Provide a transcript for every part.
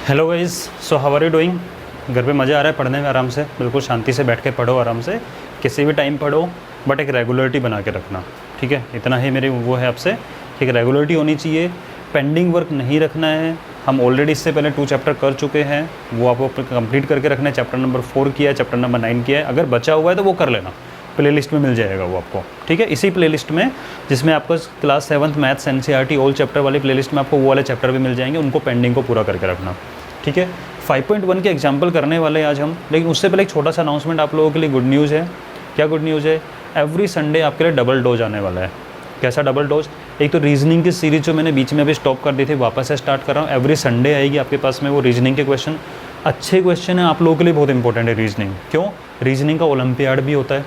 Hello guys, so how are you doing. घर पे मज़ा आ रहा है पढ़ने में आराम से, बिल्कुल शांति से बैठ के पढ़ो आराम से, किसी भी टाइम पढ़ो, बट एक रेगुलरिटी बना के रखना। ठीक है, इतना ही मेरी वो है आपसे कि रेगुलरिटी होनी चाहिए। पेंडिंग वर्क नहीं रखना है। हम ऑलरेडी इससे पहले 2 चैप्टर कर चुके हैं, वो आपको कंप्लीट करके रखना है। चैप्टर नंबर 4 किया है, चैप्टर नंबर 9 किया है। अगर बचा हुआ है तो वो कर लेना, प्लेलिस्ट में मिल जाएगा वो आपको। ठीक है, इसी प्लेलिस्ट में जिसमें आपको class 7th maths NCERT all chapter वाली प्लेलिस्ट में आपको वो वाले चैप्टर भी मिल जाएंगे, उनको पेंडिंग को पूरा करके रखना। ठीक है, 5.1 के एग्जाम्पल करने वाले हैं आज हम, लेकिन उससे पहले एक छोटा सा अनाउंसमेंट आप लोगों के लिए। गुड न्यूज़ है। क्या गुड न्यूज़ है? एवरी संडे आपके लिए डबल डोज आने वाला है। कैसा डबल डोज? एक तो रीजनिंग की सीरीज जो मैंने बीच में अभी स्टॉप कर दी थी, वापस से स्टार्ट कर रहा हूँ। एवरी संडे आएगी आपके पास में वो रीजनिंग के क्वेश्चन। अच्छे क्वेश्चन है, आप लोगों के लिए बहुत इंपॉर्टेंट है रीजनिंग। क्यों? रीजनिंग का ओलंपियाड भी होता है,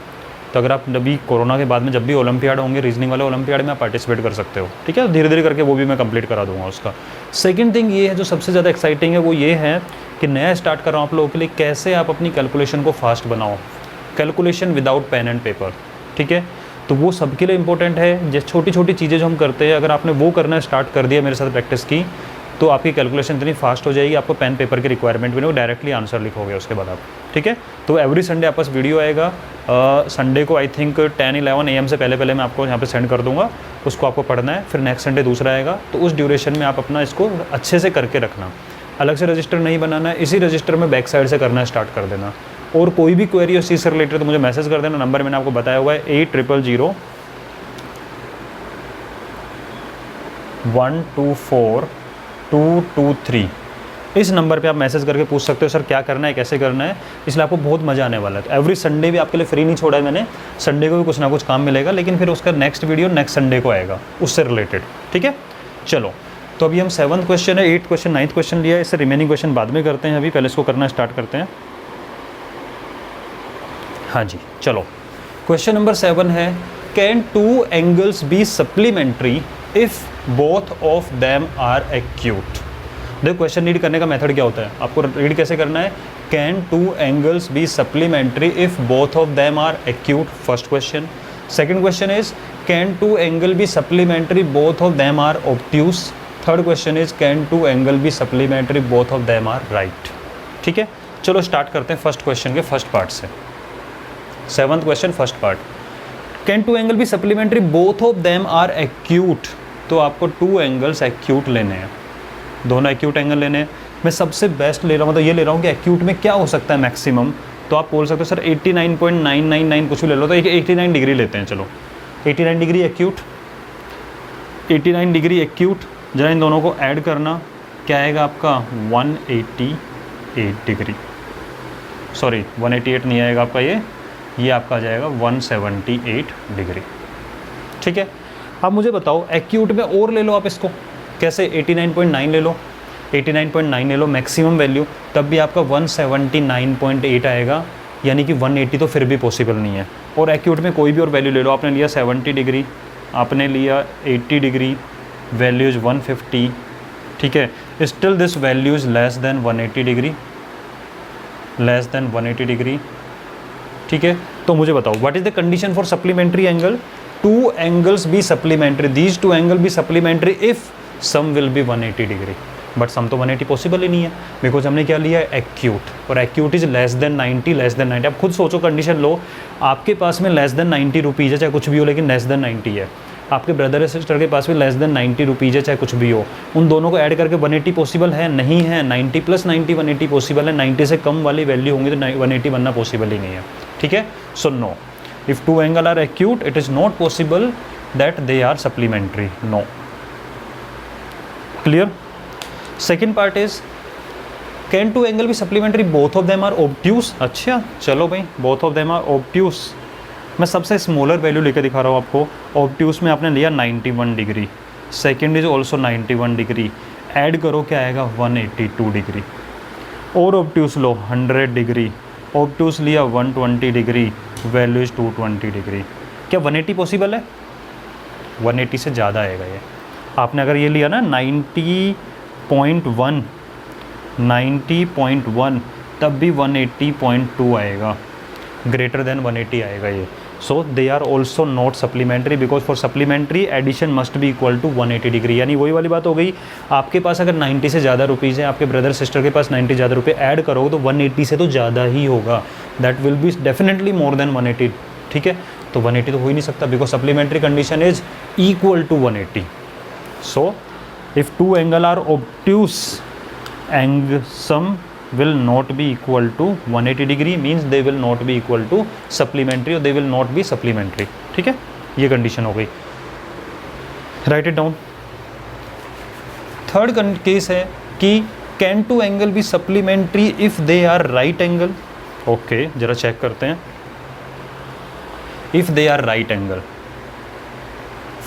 तो अगर आप अभी कोरोना के बाद में जब भी ओलंपियाड होंगे, रीजनिंग वाले ओलंपियाड में आप पार्टिसिपेट कर सकते हो। ठीक है, धीरे धीरे करके वो भी मैं कंप्लीट करा दूंगा उसका। सेकंड थिंग ये है जो सबसे ज़्यादा एक्साइटिंग है, वो ये है कि नया स्टार्ट कर रहा हूँ आप लोगों के लिए, कैसे आप अपनी कैलकुलेशन को फास्ट बनाओ। Calculation without pen and paper. ठीक है, तो वो सबके लिए इंपॉर्टेंट है। जो छोटी छोटी चीज़ें जो हम करते हैं, अगर आपने वो करना स्टार्ट कर दिया मेरे साथ प्रैक्टिस की, तो आपकी कैलकुलेशन इतनी फास्ट हो जाएगी, आपको पेन पेपर की रिक्वायरमेंट भी नहीं, डायरेक्टली आंसर लिखोगे उसके बाद आप। ठीक है, तो एवरी संडे आपके पास वीडियो आएगा। संडे को आई थिंक 10-11 AM से पहले मैं आपको यहाँ पे सेंड कर दूंगा, उसको आपको पढ़ना है। फिर नेक्स्ट संडे दूसरा आएगा, तो उस ड्यूरेशन में आप अपना इसको अच्छे से करके रखना। अलग से रजिस्टर नहीं बनाना है, इसी रजिस्टर में बैक साइड से करना स्टार्ट कर देना। और कोई भी क्वेरी उस चीज़ से रिलेटेड तो मुझे मैसेज कर देना। नंबर मैंने आपको बताया हुआ है 8000-124-223। इस नंबर पे आप मैसेज करके पूछ सकते हो सर क्या करना है, कैसे करना है। इसलिए आपको बहुत मज़ा आने वाला है। तो एवरी संडे भी आपके लिए फ्री नहीं छोड़ा है मैंने, संडे को भी कुछ ना कुछ काम मिलेगा, लेकिन फिर उसका नेक्स्ट वीडियो नेक्स्ट संडे को आएगा उससे रिलेटेड। ठीक है, चलो, तो अभी हम 7th क्वेश्चन है, 8th क्वेश्चन, 9th क्वेश्चन लिया है। इससे रिमेनिंग क्वेश्चन बाद में करते हैं, अभी पहले इसको करना स्टार्ट करते हैं। हाँ जी, चलो, क्वेश्चन नंबर 7 है, can 2 angles be supplementary if both of them are acute. देखो, क्वेश्चन रीड करने का मेथड क्या होता है, आपको रीड कैसे करना है। Can 2 angles be supplementary if both of them are acute, first question. Second question is can 2 angle be supplementary both of them are obtuse. Third question is can 2 angle be supplementary both of them are right. ठीक है, चलो start करते हैं first question के first part से। 7th question first part, can 2 angle be supplementary both of them are acute. तो आपको 2 angles acute लेने हैं, दोनों एक्यूट एंगल लेने हैं। मैं सबसे बेस्ट ले रहा हूँ, मतलब ये ले रहा हूँ कि एक्यूट में क्या हो सकता है मैक्सिमम। तो आप बोल सकते हो सर 89.999 कुछ भी ले लो, तो 89 डिग्री लेते हैं। चलो, 89 डिग्री एक्यूट, 89 डिग्री एक्यूट। जरा इन दोनों को ऐड करना, क्या आएगा आपका 188 डिग्री। सॉरी, 188 नहीं आएगा आपका, ये आपका आ जाएगा 178 डिग्री। ठीक है, अब मुझे बताओ एक्यूट में और ले लो आप इसको, कैसे? 89.9 ले लो, 89.9 ले लो मैक्सिमम वैल्यू, तब भी आपका 179.8 आएगा, यानी कि 180 तो फिर भी पॉसिबल नहीं है। और एक्यूट में कोई भी और वैल्यू ले लो, आपने लिया 70 डिग्री, आपने लिया 80 डिग्री, वैल्यू इज 150। ठीक है, still this value is less than 180 degree, less than 180 degree. ठीक है, तो मुझे बताओ what is the condition for supplementary angle. 2 angles be supplementary, these 2 angle be supplementary if sum will be 180 degree. But sum तो 180 possible ही नहीं है, because हमने क्या लिया है एक्यूट, और acute is less then 90, less than 90। आप खुद सोचो, कंडीशन लो, आपके पास में लेस देन 90 रुपीज़ है, चाहे कुछ भी हो, लेकिन लेस देन 90 है। आपके ब्रदर या सिस्टर के पास भी लेस देन 90 रुपीज़ है, चाहे कुछ भी हो। उन दोनों को ऐड करके 180 पॉसिबल है? नहीं है। 90 + 90 180 पॉसिबल है। 90 से कम वाली वैल्यू होंगी तो 180 बनना पॉसिबल ही नहीं है। ठीक है, so no, if 2 angle are acute it is not possible that they are supplementary, no. Clear? Second part is can 2 angle be supplementary both of them are obtuse. अच्छा, चलो भाई, both of them are obtuse. मैं सबसे smaller value लेकर दिखा रहा हूँ आपको। ऑब्ट्यूस में आपने लिया 91 degree, second is also 91 degree, add करो क्या आएगा 182 डिग्री। और ऑब्ट्यूस लो 100 डिग्री, ऑब्ट्यूस लिया 120 डिग्री, वैल्यू इज 220 डिग्री। क्या 180 पॉसिबल है? 180 से ज़्यादा आएगा ये। आपने अगर ये लिया ना 90.1, तब भी 180.2 आएगा, ग्रेटर देन 180 आएगा ये। So they are also not supplementary, because for supplementary addition must be equal to 180 degree. यानी वही वाली बात हो गई, आपके पास अगर 90 से ज़्यादा रुपीज़ है, आपके ब्रदर सिस्टर के पास 90 ज़्यादा रुपये ऐड करोगे तो 180 से तो ज़्यादा ही होगा, that will be definitely more than 180, ठीक है। तो 180 तो हो ही नहीं सकता, because supplementary condition is equal to 180। So if two angle are obtuse, एंग sum will not be equal to 180 degree, means they will not be equal to supplementary or they will not be supplementary, ठीक है, ये condition हो गई। Write it down. Third case है कि can two angle be supplementary if they are right angle. Okay, जरा check करते हैं। If they are right angle,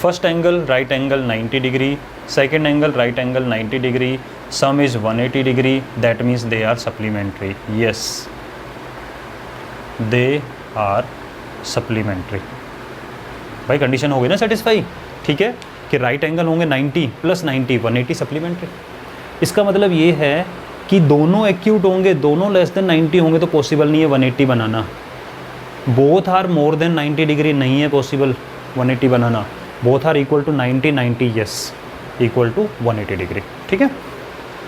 first angle right angle 90 degree, second angle right angle 90 degree, sum is 180 degree, that means they are supplementary. Yes, they are supplementary. भाई condition हो गई ना satisfy, ठीक है, कि राइट एंगल होंगे 90 plus 90 180 supplementary. इसका मतलब ये है कि दोनों एक्यूट होंगे, दोनों लेस देन 90 होंगे तो पॉसिबल नहीं है 180 बनाना। Both are more than 90 degree, नहीं है पॉसिबल 180 बनाना। Both are equal to 90 90, yes, equal to 180 degree, ठीक है।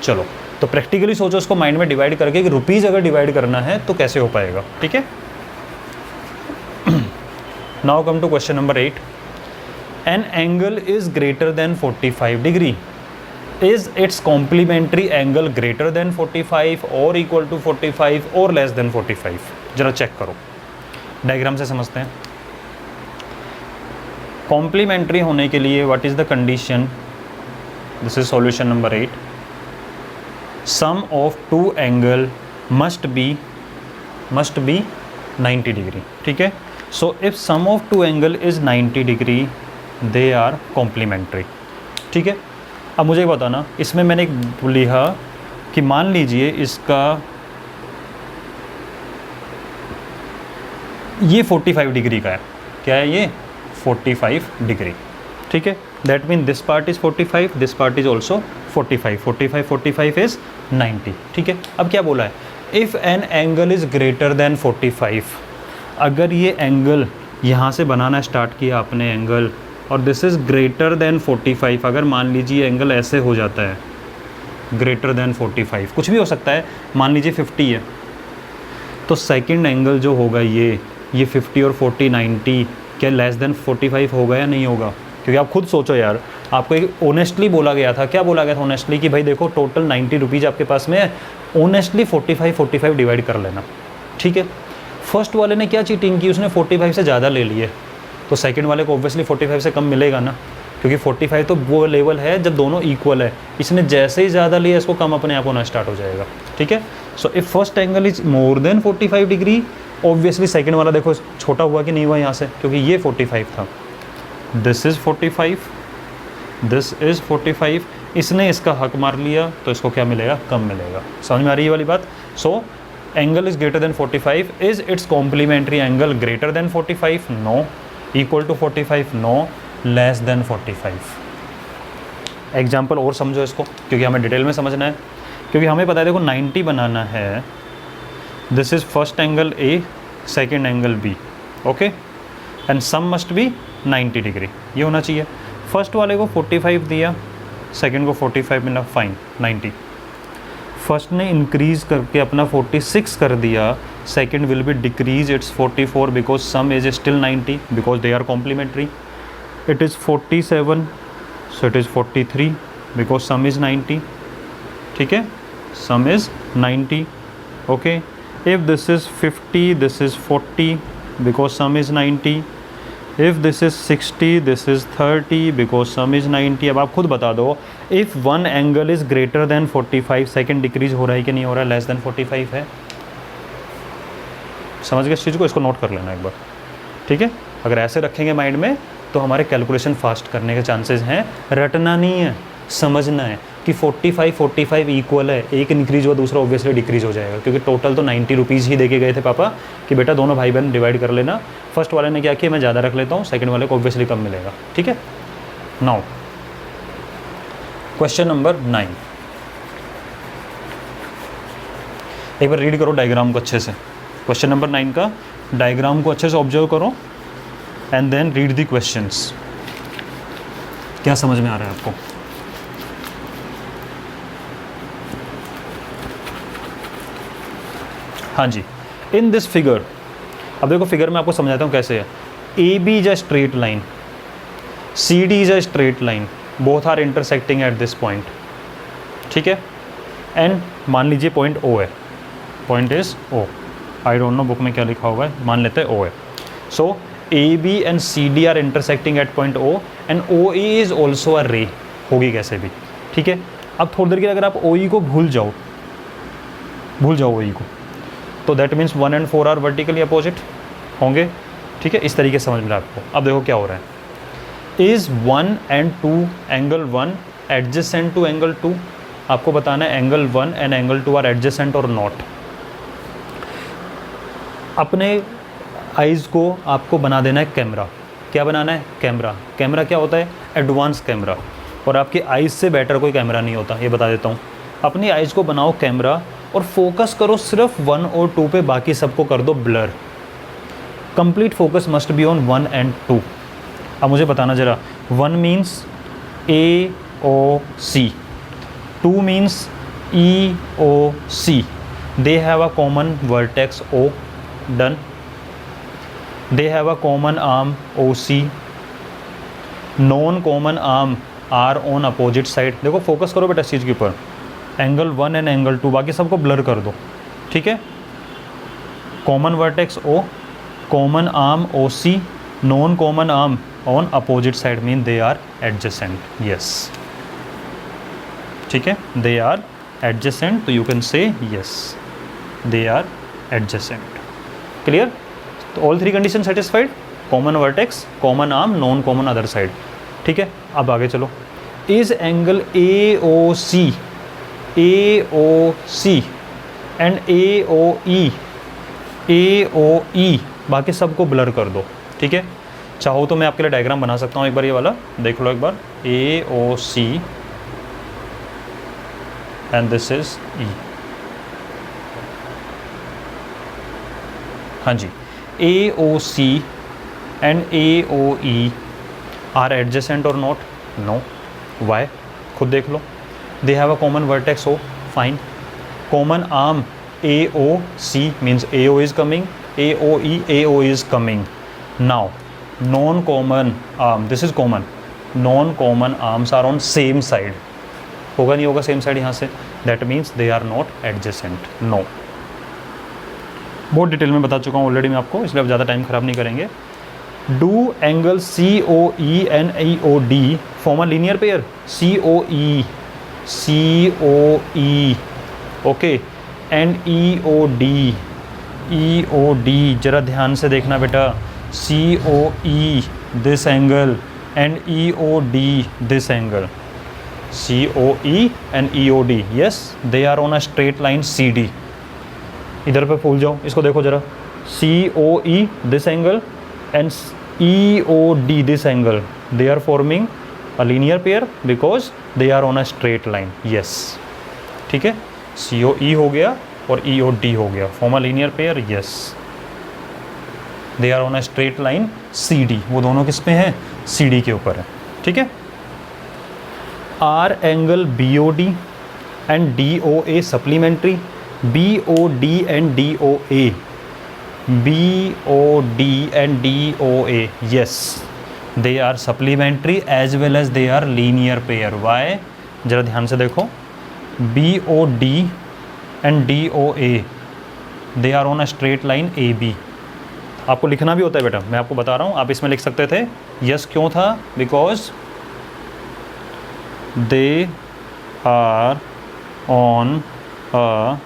चलो, तो प्रैक्टिकली सोचो इसको माइंड में डिवाइड करके कि रुपीज़ अगर डिवाइड करना है तो कैसे हो पाएगा, ठीक है। Now come to question number 8। An angle is greater than 45 degree, is its complementary angle greater than 45 और इक्वल टू 45 और लेस देन 45। जरा चेक करो, डायग्राम से समझते हैं। कॉम्प्लीमेंट्री होने के लिए what is the condition, this is solution number 8। sum of two angle must be 90 degree, ठीक है। so if sum of two angle is 90 degree they are complementary, ठीक है। अब मुझे बताना, इसमें मैंने एक लिखा कि मान लीजिए इसका ये 45 डिग्री का है, क्या है ये 45 डिग्री, ठीक है। That mean this part is 45, this part is also 45, 45 45 is 90, ठीक है। अब क्या बोला है, if an angle is greater than 45, अगर ये एंगल यहाँ से बनाना स्टार्ट किया आपने एंगल, और दिस इज़ ग्रेटर देन 45, अगर मान लीजिए एंगल ऐसे हो जाता है ग्रेटर देन 45, कुछ भी हो सकता है, मान लीजिए 50 है, तो सेकंड एंगल जो होगा ये 50 और 40 90, क्या लेस देन 45 होगा या नहीं होगा। क्योंकि आप खुद सोचो यार, आपको एक ऑनेस्टली बोला गया था, क्या बोला गया था ऑनेस्टली, कि भाई देखो टोटल 90 रुपीज़ आपके पास में है, ऑनेस्टली 45 डिवाइड कर लेना, ठीक है। फर्स्ट वाले ने क्या चीटिंग की, उसने 45 से ज़्यादा ले लिए, तो सेकंड वाले को ऑब्वियसली 45 से कम मिलेगा ना, क्योंकि 45 तो वो लेवल है जब दोनों इक्वल है। इसने जैसे ही ज़्यादा लिया, इसको कम अपने आप होना स्टार्ट हो जाएगा, ठीक है। So if first angle is more than 45 degree, obviously second वाला देखो छोटा हुआ कि नहीं हुआ यहाँ से, क्योंकि ये 45 था, दिस इज़ 45, दिस इज़ 45, इसने इसका हक मार लिया तो इसको क्या मिलेगा, कम मिलेगा। समझ में आ रही है वाली बात। So angle is greater than 45, is its complementary angle greater than 45, no, equal to 45, no, less than 45। Example और समझो इसको, क्योंकि हमें डिटेल में समझना है, क्योंकि हमें पता है देखो 90 बनाना है, this is first angle A, second angle B, okay, and sum must be 90 degree, ये होना चाहिए। फर्स्ट वाले को 45 दिया, सेकंड को 45 मिला, फाइन 90। फर्स्ट ने इंक्रीज करके अपना 46 कर दिया, second will be decrease its 44 because sum is still 90 because they are complementary. It is 47, so it is 43 because sum is 90, ठीक है, sum is 90, okay. If this is 50, this is 40 because sum is 90। If this is 60, this is 30 because sum is 90। अब आप खुद बता दो, if one angle is greater than 45, second decrease हो रहा है कि नहीं हो रहा है, लेस देन 45 है। समझ गए इस चीज़ को, इसको नोट कर लेना एक बार, ठीक है। अगर ऐसे रखेंगे माइंड में तो हमारे कैलकुलेशन फास्ट करने के चांसेस हैं। रटना नहीं है, समझना है कि 45 इक्वल है, एक इंक्रीज हुआ दूसरा ऑब्वियसली डिक्रीज हो जाएगा, क्योंकि टोटल तो 90 रुपीज़ ही देके गए थे पापा कि बेटा दोनों भाई बहन डिवाइड कर लेना। फर्स्ट वाले ने क्या किया, मैं ज़्यादा रख लेता हूँ, सेकंड वाले को ऑब्वियसली कम मिलेगा, ठीक है। नाउ क्वेश्चन नंबर 9, एक बार रीड करो डायग्राम को अच्छे से। क्वेश्चन नंबर 9 का डायग्राम को अच्छे से ऑब्जर्व करो and then read the questions. क्या समझ में आ रहा है आपको? हाँ जी, इन दिस फिगर, अब देखो फिगर में आपको समझाता हूँ कैसे है। A B is a straight line, C D is a straight line, both are intersecting at this point, ठीक है। एंड मान लीजिए पॉइंट ओ है, point is O, I don't know book में क्या लिखा होगा, मान लेते हैं ओ है। So A B and C D are intersecting at point O and O E is also a ray, होगी कैसे भी, ठीक है। अब थोड़ी देर के लिए अगर आप ओ ई को भूल जाओ ओ ई को, तो that means 1 and 4 are vertically opposite होंगे, ठीक है। इस तरीके से समझ में रहा है आपको। अब देखो क्या हो रहा है। Is 1 and 2 angle 1 adjacent to angle 2, आपको बताना है angle 1 and angle 2 are adjacent और नॉट। अपने आइज़ को आपको बना देना है कैमरा। क्या बनाना है? कैमरा। कैमरा क्या होता है? एडवांस कैमरा, और आपके आइज़ से बेटर कोई कैमरा नहीं होता, ये बता देता हूँ। अपनी आइज़ को बनाओ कैमरा और फोकस करो सिर्फ 1 और 2 पे, बाकी सबको कर दो blur. Complete focus must be on 1 and 2। अब मुझे बताना ज़रा, 1 means A O C, 2 means E O C, they have a common vertex O, done. They have a common arm O C, non common arm are on opposite side. देखो focus करो बेटा इस चीज़ के ऊपर, एंगल 1 एंड एंगल 2, बाकी सबको blur कर दो, ठीक है। Common vertex O, common arm O C, non common arm on opposite side, mean they are adjacent, yes, ठीक है। दे आर एडजेसेंट, तो you can say yes, they are adjacent. Clear? तो all 3 condition satisfied, common vertex, common arm, non common other side, ठीक है। अब आगे चलो। Is angle A O C, A O C and A O E, बाकी सबको blur कर दो, ठीक है। चाहो तो मैं आपके लिए डायग्राम बना सकता हूँ, एक बार ये वाला देख लो एक बार। A O C and this is E, हाँ जी। A O C and A O E are adjacent और नॉट? नो। वाई? खुद देख लो। They have a common vertex O, fine. Common arm AOC means AO is coming, AOE, AO is coming. Now, non-common arm, this is common. Non-common arms are on same side. होगा नहीं होगा same side यहाँ से? That means they are not adjacent. No. बहुत detail में बता चुका हूँ ऑलरेडी मैं आपको, इसलिए अब ज़्यादा टाइम ख़राब नहीं करेंगे। Do angle COE and EOD form a linear pair? COE, okay, and EOD, जरा ध्यान से देखना बेटा। COE this angle and EOD this angle, COE एंड EOD, yes, they are on a straight line CD। इधर पे भूल जाओ, इसको देखो जरा। COE this angle and EOD this angle, they are forming a linear pair because they are on a straight line, yes, ठीक है। COE हो गया और EOD हो गया, form a linear pair, yes, they are on a straight line CD, वो दोनों किस पे हैं? CD के ऊपर है, ठीक है। R angle BOD and DOA supplementary, BOD and DOA, BOD and DOA, yes, they are supplementary as well as they are linear pair. Why? जरा ध्यान से देखो। BOD and DOA, they are on a straight line AB। आपको लिखना भी होता है बेटा, मैं आपको बता रहा हूँ, आप इसमें लिख सकते थे। यस क्यों था? Because they are on a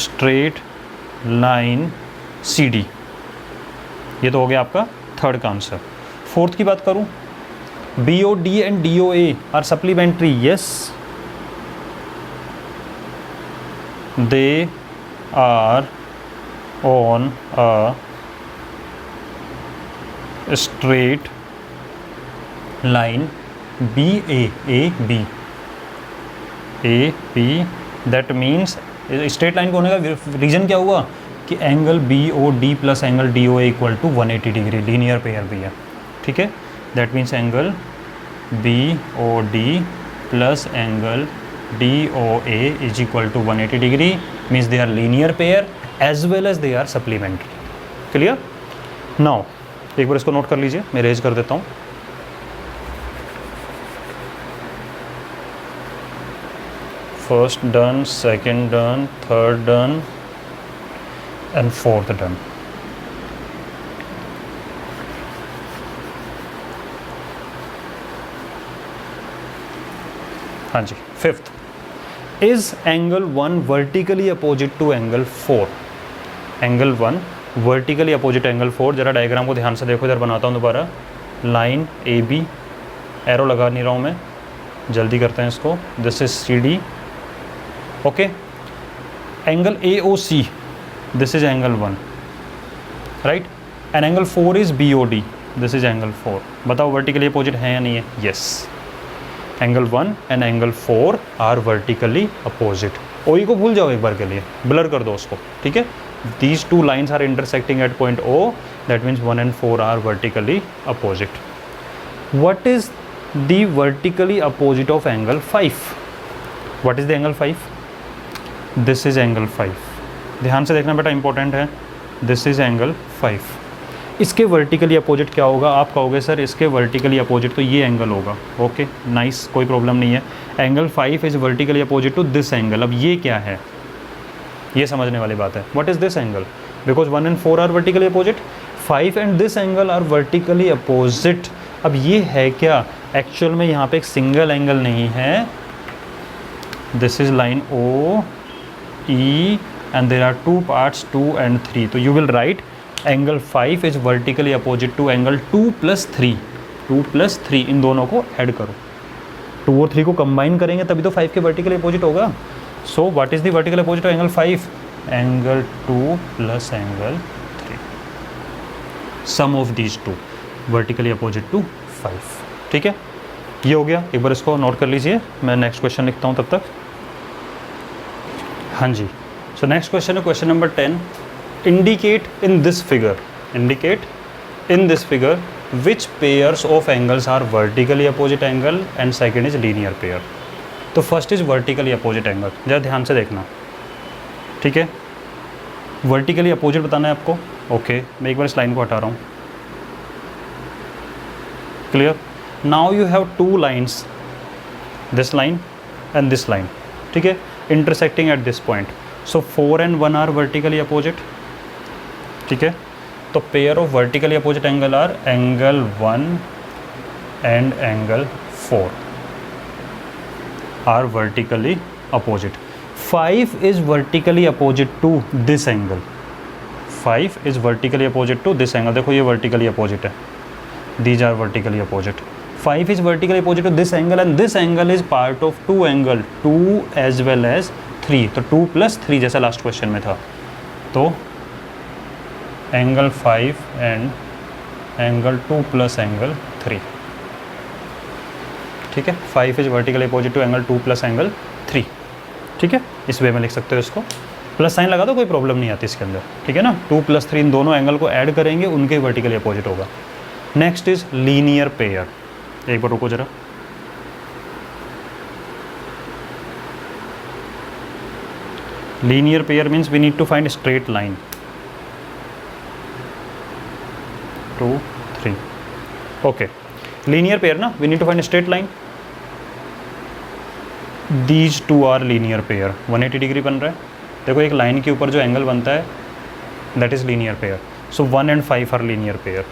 straight line CD। ये तो हो गया आपका थर्ड का आंसर। फोर्थ की बात करूं, BOD and DOA are supplementary, yes, they are on a straight line AB, that means straight line को होने का रीजन क्या हुआ कि कि angle B O D plus angle D O A equal to 180 degree, linear pair भी है, ठीक है। That means angle B O D plus angle D O A is equal to 180 degree, means they are linear pair as well as they are supplementary. Clear? Now एक बार इसको note कर लीजिए, मैं रेज कर देता हूँ। First done, second done, third done and fourth done. हाँ जी, fifth, is angle 1 vertically opposite to angle 4? Angle 1 vertically opposite angle 4। जरा डायग्राम को ध्यान से देखो, इधर बनाता हूँ दोबारा। लाइन ए बी, एरो लगा नहीं रहा हूँ मैं, जल्दी करते हैं इसको। This is C D, okay. Angle A O C, this is angle 1, right, and angle 4 is B O D, this is angle 4। बताओ वर्टिकली अपोजिट है या नहीं है? Yes, angle 1 and angle 4 are vertically opposite. O को भूल जाओ एक बार के लिए, ब्लर कर दो उसको, ठीक है। These two lines are intersecting at point O, that means 1 and 4 are vertically opposite. What is the vertically opposite of angle 5? What is the angle 5? This is angle 5. ध्यान से देखना बेटा, इंपॉर्टेंट है। This is angle 5. इसके vertically opposite क्या होगा? आप कहोगे सर इसके वर्टिकली अपोजिट तो ये एंगल होगा। ओके, नाइस, कोई प्रॉब्लम नहीं है। Angle 5 is vertically opposite to this angle. अब ये क्या है, ये समझने वाली बात है। What is this angle? Because 1 and 4 are vertically opposite, 5 and this angle are vertically opposite. अब ये है क्या? एक्चुअल में यहाँ पे एक सिंगल एंगल नहीं है। This is line O E and there are two parts 2 and 3। तो you will write angle 5 is vertically opposite to angle 2 + 3। 2 + 3, इन दोनों को ऐड करो, 2 और 3 को कंबाइन करेंगे तभी तो 5 के वर्टिकली अपोजिट होगा। So what is the vertical opposite of angle 5? Angle 2 plus angle 3. Sum of these two vertically opposite to 5. ठीक है, ये हो गया। एक बार इसको नोट कर लीजिए, मैं नेक्स्ट क्वेश्चन लिखता हूँ तब तक। हाँ जी, सो नेक्स्ट क्वेश्चन है question number 10। Indicate in this figure, indicate in this figure which pairs of angles are vertically opposite angle and second is linear pair. तो first is vertically opposite angle, जरा ध्यान से देखना, ठीक है। Vertically opposite बताना है आपको, ओके। मैं एक बार इस लाइन को हटा रहा हूँ, clear. Now you have two lines, this line and this line, ठीक है, intersecting at this point. So 4 and 1 are vertically opposite, ठीक है। तो pair of vertically opposite angle are angle 1 and angle 4 are vertically opposite. 5 is vertically opposite to this angle. 5 is vertically opposite to this angle. देखो ये vertically opposite है. These are vertically opposite. 5 is vertically opposite to this angle and this angle is part of 2 angle, 2 as well as 3. तो 2 + 3 जैसा last question में था। तो angle 5 and angle 2 + angle 3, ठीक है। 5 is vertically opposite to angle 2 + angle 3, ठीक है। इस वे में लिख सकते हो इसको, प्लस साइन लगा दो, कोई प्रॉब्लम नहीं आती इसके अंदर, ठीक है ना। 2 + 3 इन दोनों एंगल को ऐड करेंगे, उनके वर्टिकली अपोजिट होगा। Next is linear pair. एक बार रुको जरा, linear pair means we need to find straight line. 2 3, okay. Linear pair ना, we need to find straight line. These two are linear pair, 180 degree बन रहा है। देखो एक लाइन के ऊपर जो एंगल बनता है that is linear pair. So 1 and 5 are linear pair.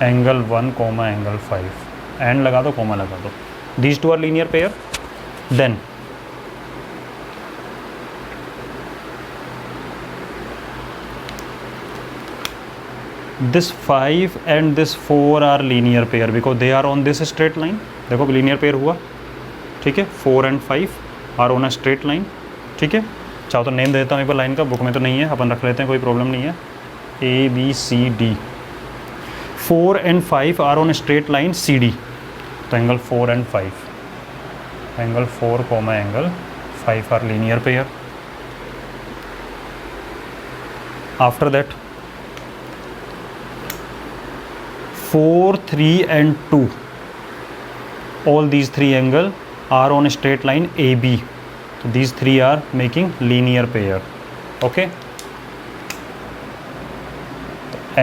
Angle 1, angle 5, and लगा दो, कॉमा लगा दो। These two are linear pair. Then this 5 and this 4 are linear pair because they are on this straight line। देखो linear pair हुआ, ठीक है। 4 and 5 are on a straight line, ठीक है। चाहो तो नेम दे देता हूँ एक बार लाइन का, बुक में तो नहीं है, अपन रख लेते हैं, कोई प्रॉब्लम नहीं है। A B C D, 4 and 5 are on a straight line CD। तो angle 4 and 5, angle 4, angle 5 are linear pair। After that 4, 3 and 2, all these three angle are on a straight line AB. So these three are making linear pair. Okay,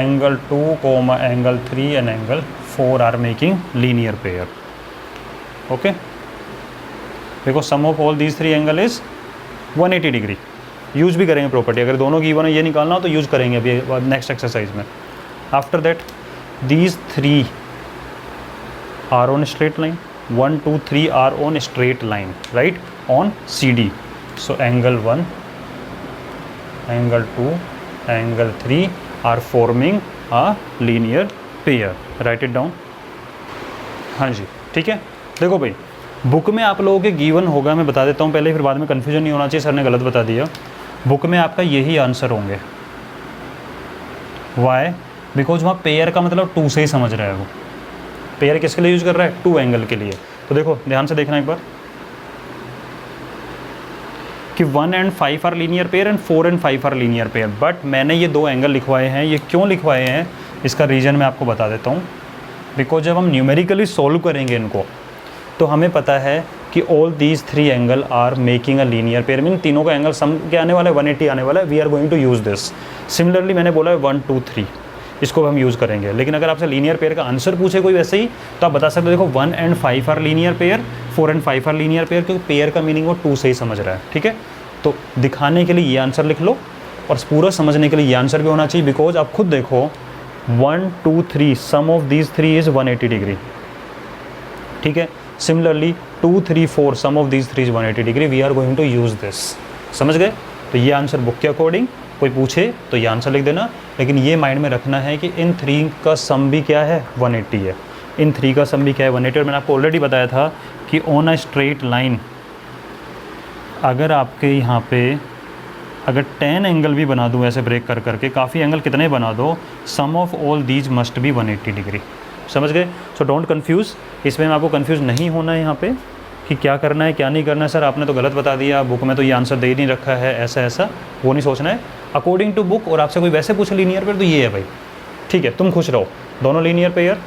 angle 2, angle 3 and angle 4 are making linear pair. Okay, because sum of all these three angle is 180 degree. Use भी करेंगे property, अगर दोनों की given है ये निकालना हो तो यूज करेंगे अभी नेक्स्ट एक्सरसाइज में. After that these three are on a straight line, 1, 2, 3 are on a straight line, right, on CD. So angle 1, angle 2, angle 3 are forming a linear pair. Write it down. हाँ जी, ठीक है. देखो भाई, book में आप लोगों के गिवन होगा, मैं बता देता हूँ पहले, फिर बाद में कन्फ्यूजन नहीं होना चाहिए, सर ने गलत बता दिया. बुक में आपका यही आंसर होंगे. वाई? बिकॉज वहाँ पेयर का मतलब 2 से ही समझ रहा है वो. पेयर किसके लिए यूज कर रहा है? 2 एंगल के लिए. तो देखो ध्यान से देखना एक बार कि 1 and 5 are linear pair and 4 and 5 are linear pair. But मैंने ये 2 एंगल लिखवाए हैं. ये क्यों लिखवाए हैं इसका रीज़न मैं आपको बता देता हूँ. बिकॉज जब हम न्यूमेरिकली सॉल्व करेंगे इनको तो हमें पता है कि all these 3 angle are making a linear pair. Mean तीनों का एंगल सम क्या आने वाला है? 180 आने वाला है. We are going to use this. Similarly मैंने बोला है 1, 2, 3, इसको हम यूज़ करेंगे. लेकिन अगर आपसे लीनियर पेयर का आंसर पूछे कोई वैसे ही तो आप बता सकते हो देखो 1 and 5 are linear pair, 4 and 5 are linear pair, क्योंकि पेयर का मीनिंग वो 2 से ही समझ रहा है. ठीक है, तो दिखाने के लिए ये आंसर लिख लो और पूरा समझने के लिए ये आंसर भी होना चाहिए. बिकॉज आप खुद देखो 1, 2, 3 sum of these 3 is 180 degree. ठीक है, similarly 2, 3, 4 sum of these 3 is 180 degree. We are going to use this. समझ गए? तो ये आंसर बुक के अकॉर्डिंग कोई पूछे तो ये आंसर लिख देना. लेकिन ये माइंड में रखना है कि इन 3 का सम भी क्या है? 180 है. इन 3 का सम भी क्या है? 180. और मैंने आपको ऑलरेडी बताया था कि ऑन अ स्ट्रेट लाइन अगर आपके यहाँ पे अगर 10 एंगल भी बना दूँ ऐसे ब्रेक कर करके, काफ़ी एंगल कितने बना दो, sum of all these must be 180 degree. समझ गए? So don't confuse. इसमें आपको कन्फ्यूज़ नहीं होना है यहाँ पे कि क्या करना है क्या नहीं करना है. सर आपने तो गलत बता दिया, बुक में तो ये आंसर दे ही नहीं रखा है, ऐसा ऐसा वो नहीं सोचना है. According to book. और आपसे कोई वैसे पूछे लीनियर पेयर तो ये है भाई. ठीक है, तुम खुश रहो. दोनों लीनियर पेयर,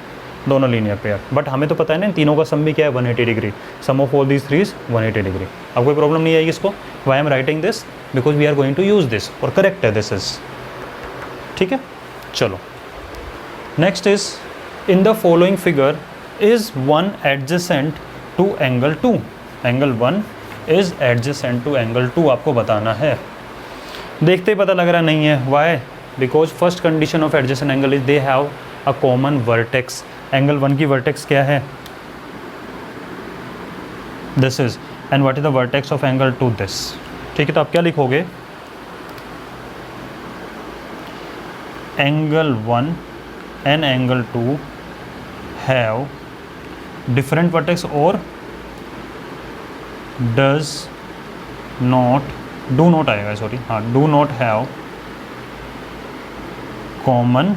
दोनों लीनियर पेयर. बट हमें तो पता है ना तीनों का सम भी क्या है? 180 डिग्री. Sum of all these 3 is 180 degree. अब कोई प्रॉब्लम नहीं आएगी इसको. Why am writing this? Because we are going to use this. और करेक्ट है दिस इज. ठीक है, चलो next is in the following figure is 1 adjacent to angle 2. Angle 1 is adjacent to angle 2 आपको बताना है. देखते ही पता लग रहा नहीं है. Why? Because first condition of adjacent angle is they have a common vertex. Angle 1 की वर्टेक्स क्या है? This is. And what is the vertex of angle 2? This. ठीक है, तो आप क्या लिखोगे? Angle 1 and angle 2 have different vertex और does not, do not आएगा सॉरी, हाँ, do not have common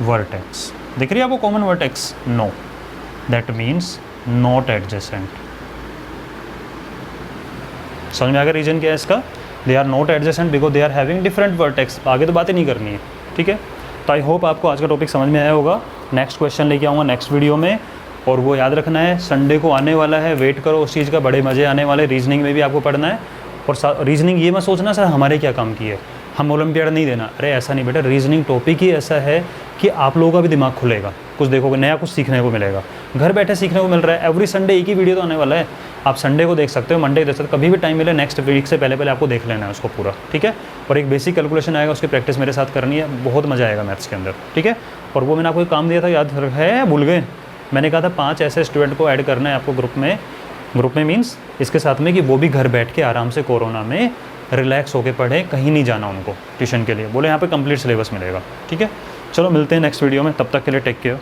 vertex. दिख रही है आपको common vertex? No. That means not adjacent. समझ में आ गया रीजन क्या है इसका? They are not adjacent because they are having different vertex. आगे तो बातें नहीं करनी है. ठीक है, तो आई होप आपको आज का टॉपिक समझ में आया होगा. नेक्स्ट क्वेश्चन लेके आऊँगा नेक्स्ट वीडियो में. और वो याद रखना है संडे को आने वाला है, वेट करो उस चीज़ का, बड़े मज़े आने वाले. रीजनिंग में भी आपको पढ़ना है. और रीजनिंग ये मत सोचना सर हमारे क्या काम की है, हम ओलंपियाड नहीं देना. अरे ऐसा नहीं बेटा, रीजनिंग टॉपिक ही ऐसा है कि आप लोगों का भी दिमाग खुलेगा, कुछ देखोगे नया, कुछ सीखने को मिलेगा. घर बैठे सीखने को मिल रहा है. एवरी संडे एक ही वीडियो तो आने वाला है. आप संडे को देख सकते हो, मंडे देख सकते हो, कभी भी टाइम मिले. नेक्स्ट वीक से पहले पहले आपको देख लेना है उसको पूरा. ठीक है, और एक बेसिक कैलकुलेशन आएगा, उसकी प्रैक्टिस मेरे साथ करनी है. बहुत मज़ा आएगा मैथ्स के अंदर. ठीक है, और वो मैंने आपको एक काम दिया था, याद है? भूल गए? मैंने कहा था 5 ऐसे स्टूडेंट को ऐड करना है आपको ग्रुप में. ग्रुप में मीन्स इसके साथ में कि वो भी घर बैठ के आराम से कोरोना में रिलैक्स होकर पढ़े, कहीं नहीं जाना उनको ट्यूशन के लिए. बोले यहाँ पे कंप्लीट सिलेबस मिलेगा. ठीक है, चलो मिलते हैं नेक्स्ट वीडियो में. तब तक के लिए टेक केयर.